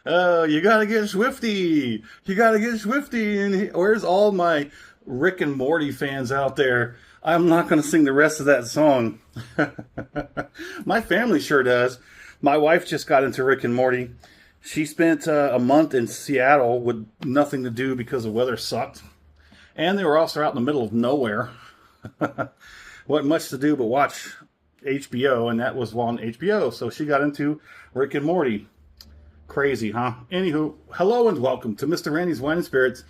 Oh, you gotta get Swifty. You gotta get Swifty. And where's all my Rick and Morty fans out there? I'm not gonna sing the rest of that song. My family sure does. My wife just got into Rick and Morty. She spent a month in Seattle with nothing to do because the weather sucked. And they were also out in the middle of nowhere. Wasn't much to do but watch HBO, and that was on HBO. So she got into Rick and Morty. Crazy, huh? Anywho, hello and welcome to Mr. Randy's Wine and Spirits.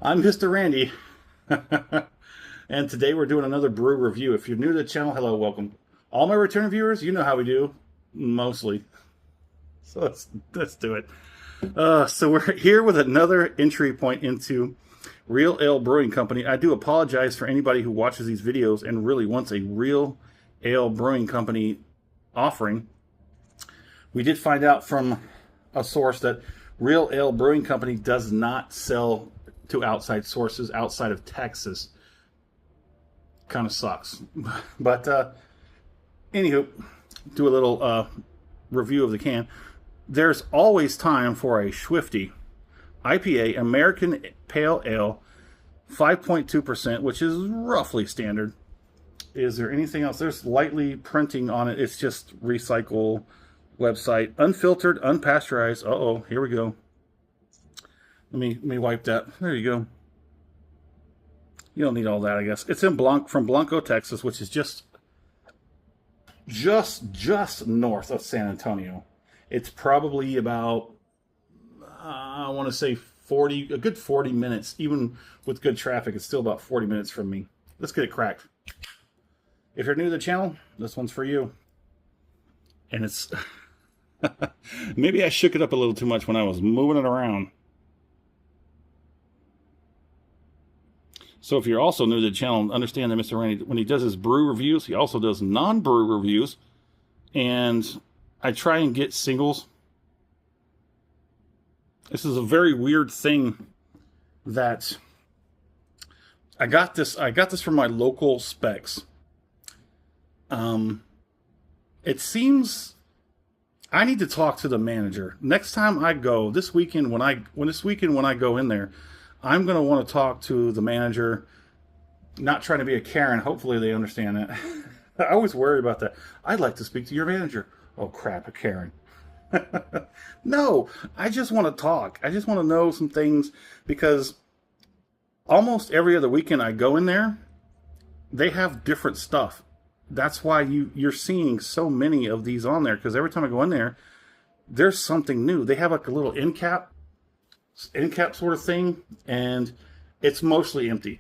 I'm Mr. Randy. And today we're doing another brew review. If you're new to the channel, hello, welcome. All my return viewers, you know how we do. Mostly. So let's do it. So we're here with another entry point into Real Ale Brewing Company. I do apologize for anybody who watches these videos and really wants a Real Ale Brewing Company offering. We did find out from a source that Real Ale Brewing Company does not sell to outside sources outside of Texas. Kind of sucks. But anywho, do a little review of the can. There's always time for a Swifty IPA American Pale Ale, 5.2%, which is roughly standard. Is there anything else? There's lightly printing on it. It's just recycle website. Unfiltered, unpasteurized. Uh-oh, here we go. Let me wipe that. There you go. You don't need all that, I guess. It's in from Blanco, Texas, which is just north of San Antonio. It's probably about, I want to say a good 40 minutes. Even with good traffic, it's still about 40 minutes from me. Let's get it cracked. If you're new to the channel, this one's for you. And it's... Maybe I shook it up a little too much when I was moving it around. So if you're also new to the channel, understand that Mr. Randy, when he does his brew reviews, he also does non-brew reviews. And I try and get singles. This is a very weird thing that I got this from my local specs. It seems I need to talk to the manager next time I go. This weekend when I go in there, I'm going to want to talk to the manager. Not trying to be a Karen. Hopefully they understand that. I always worry about that. I'd like to speak to your manager. Oh crap, a Karen. No, I just want to talk. I just want to know some things because almost every other weekend I go in there, they have different stuff. That's why you're seeing so many of these on there, because every time I go in there, there's something new. They have like a little end cap sort of thing, and it's mostly empty.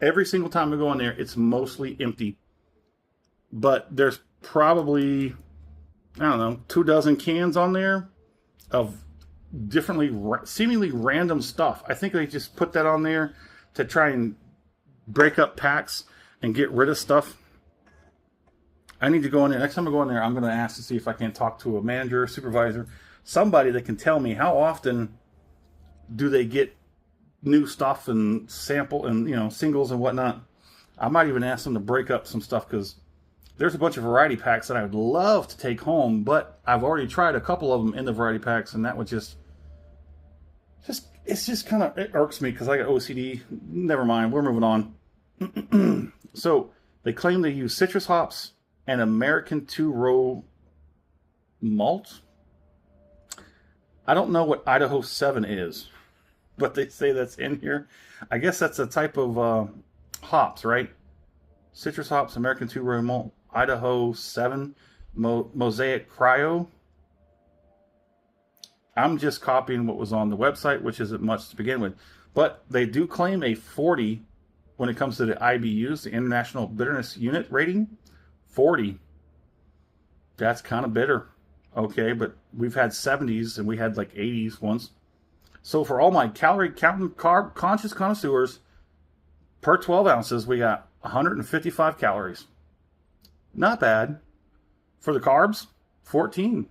Every single time I go in there, it's mostly empty. But there's probably, I don't know, 24 cans on there of seemingly random stuff. I think they just put that on there to try and break up packs and get rid of stuff. I need to go in there. Next time I go in there, I'm going to ask to see if I can talk to a manager, supervisor, somebody that can tell me how often do they get new stuff and sample and, singles and whatnot. I might even ask them to break up some stuff because there's a bunch of variety packs that I would love to take home, but I've already tried a couple of them in the variety packs, and that would it irks me because I got OCD. Never mind. We're moving on. So they claim they use citrus hops and American two-row malt. I don't know what Idaho 7 is, but they say that's in here. I guess that's a type of hops, right? Citrus hops, American two-row malt, Idaho 7, Mosaic Cryo. I'm just copying what was on the website, which isn't much to begin with. But they do claim a 40 when it comes to the IBUs, the International Bitterness Unit rating. 40. That's kind of bitter. Okay, but we've had 70s and we had like 80s once. So for all my calorie counting carb conscious connoisseurs, per 12 ounces, we got 155 calories. Not bad. For the carbs, 14.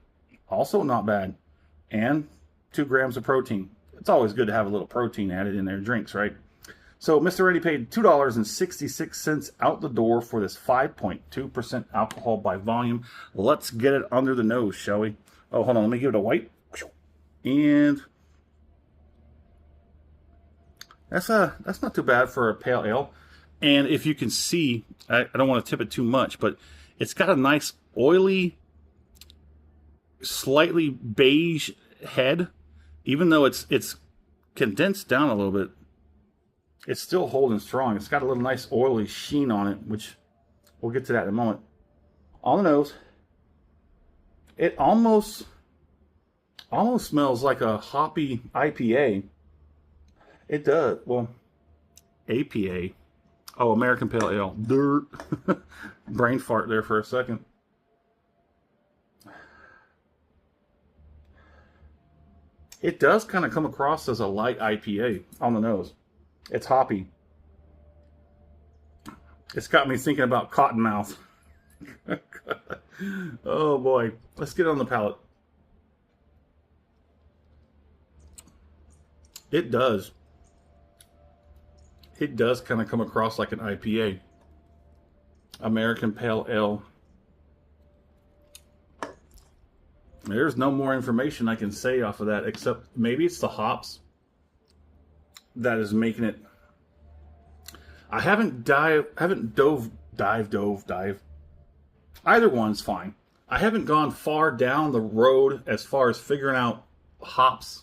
Also not bad. And 2 grams of protein. It's always good to have a little protein added in their drinks, right? So Mr. Randy paid $2.66 out the door for this 5.2% alcohol by volume. Let's get it under the nose, shall we? Oh, hold on. Let me give it a white. And that's not too bad for a pale ale. And if you can see, I don't want to tip it too much, but it's got a nice oily, slightly beige head. Even though it's condensed down a little bit, it's still holding strong. It's got a little nice oily sheen on it, which we'll get to that in a moment. On the nose, it almost smells like a hoppy IPA. It does. Well, APA. Oh, American Pale Ale. Dirt. Brain fart there for a second. It does kind of come across as a light IPA on the nose. It's hoppy. It's got me thinking about Cottonmouth. Oh boy. Let's get on the palate. It does. It does kind of come across like an IPA. American Pale Ale. There's no more information I can say off of that, except maybe it's the hops that is making it. I haven't dove. Either one's fine. I haven't gone far down the road as far as figuring out hops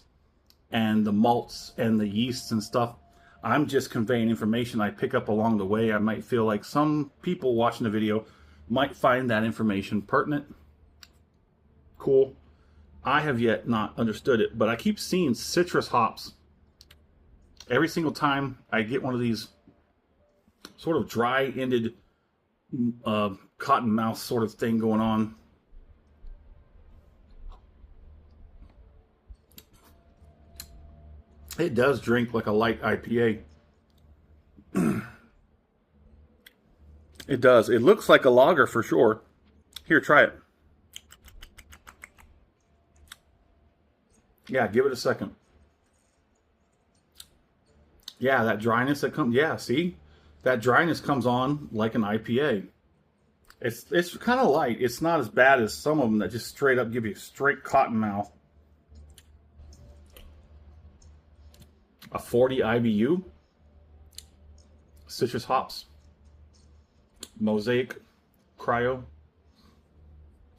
and the malts and the yeasts and stuff. I'm just conveying information I pick up along the way. I might feel like some people watching the video might find that information pertinent. Cool. I have yet not understood it, but I keep seeing citrus hops. Every single time I get one of these sort of dry-ended cotton mouth sort of thing going on. It does drink like a light IPA. It does. It looks like a lager for sure. Here, try it. Yeah, give it a second. Yeah, that dryness that comes. Yeah, see? That dryness comes on like an IPA. It's kind of light. It's not as bad as some of them that just straight up give you straight cotton mouth. A 40 IBU. Citrus hops. Mosaic. Cryo.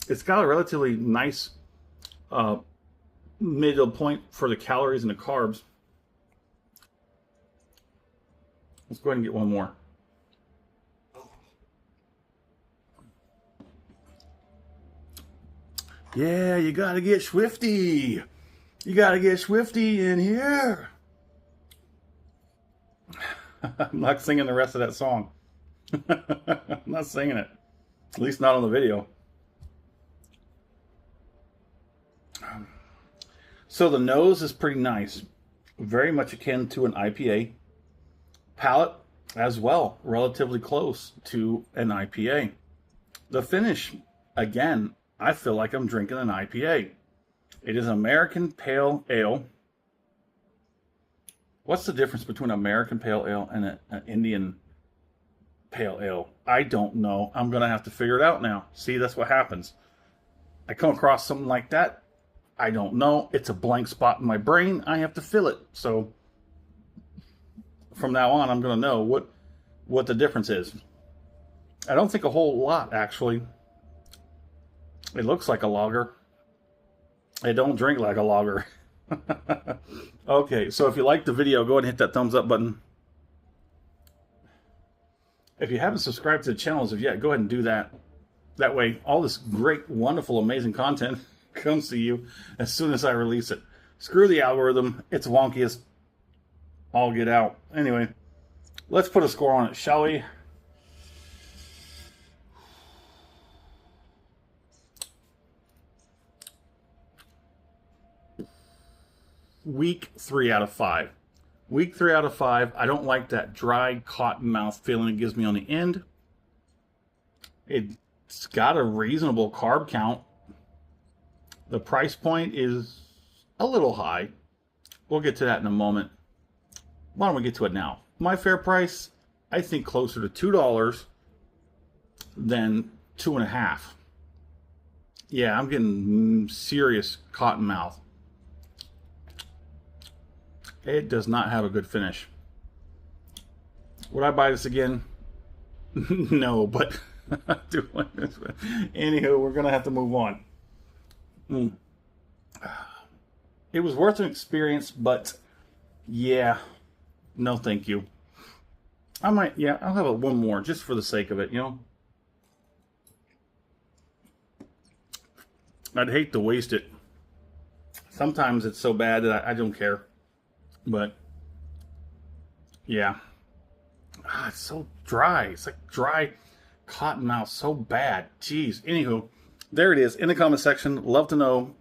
It's got a relatively nice middle point for the calories and the carbs. Let's go ahead and get one more. Yeah, you gotta get Swifty. You gotta get Swifty in here. I'm not singing the rest of that song. I'm not singing it. At least not on the video. So the nose is pretty nice. Very much akin to an IPA. Palate as well. Relatively close to an IPA. The finish, again, I feel like I'm drinking an IPA. It is American Pale Ale. What's the difference between American Pale Ale and an Indian Pale Ale? I don't know. I'm going to have to figure it out now. See, that's what happens. I come across something like that. I don't know. It's a blank spot in my brain. I have to fill it. So from now on, I'm going to know what the difference is. I don't think a whole lot, actually. It looks like a lager. It don't drink like a lager. Okay, so if you liked the video, go ahead and hit that thumbs up button. If you haven't subscribed to the channel as of yet, go ahead and do that. That way, all this great, wonderful, amazing content comes to you as soon as I release it. Screw the algorithm. It's wonky as all get out. Anyway, let's put a score on it, shall we? Weak 3 out of 5. Weak 3 out of 5. I don't like that dry cotton mouth feeling it gives me on the end. It's got a reasonable carb count. The price point is a little high. We'll get to that in a moment. Why don't we get to it now? My fair price, I think closer to $2 than $2.50. Yeah, I'm getting serious cotton mouth. It does not have a good finish. Would I buy this again? No, but anywho, we're gonna have to move on. Mm. It was worth an experience, but yeah, no, thank you. I might, yeah, I'll have one more just for the sake of it, you know. I'd hate to waste it. Sometimes it's so bad that I don't care, but yeah. It's so dry. It's like dry cotton mouth, so bad. Jeez. Anywho, there it is in the comment section. Love to know,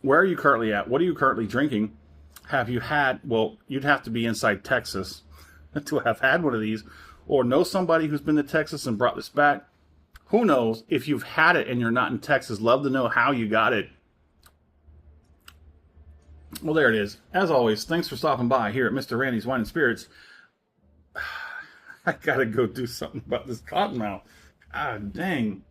where are you currently at? What are you currently drinking? Have you had, well, you'd have to be inside Texas to have had one of these, or know somebody who's been to Texas and brought this back. Who knows? If you've had it and you're not in Texas, love to know how you got it. Well, there it is. As always, thanks for stopping by here at Mr. Randy's Wine and Spirits. I gotta go do something about this cottonmouth. Ah, dang.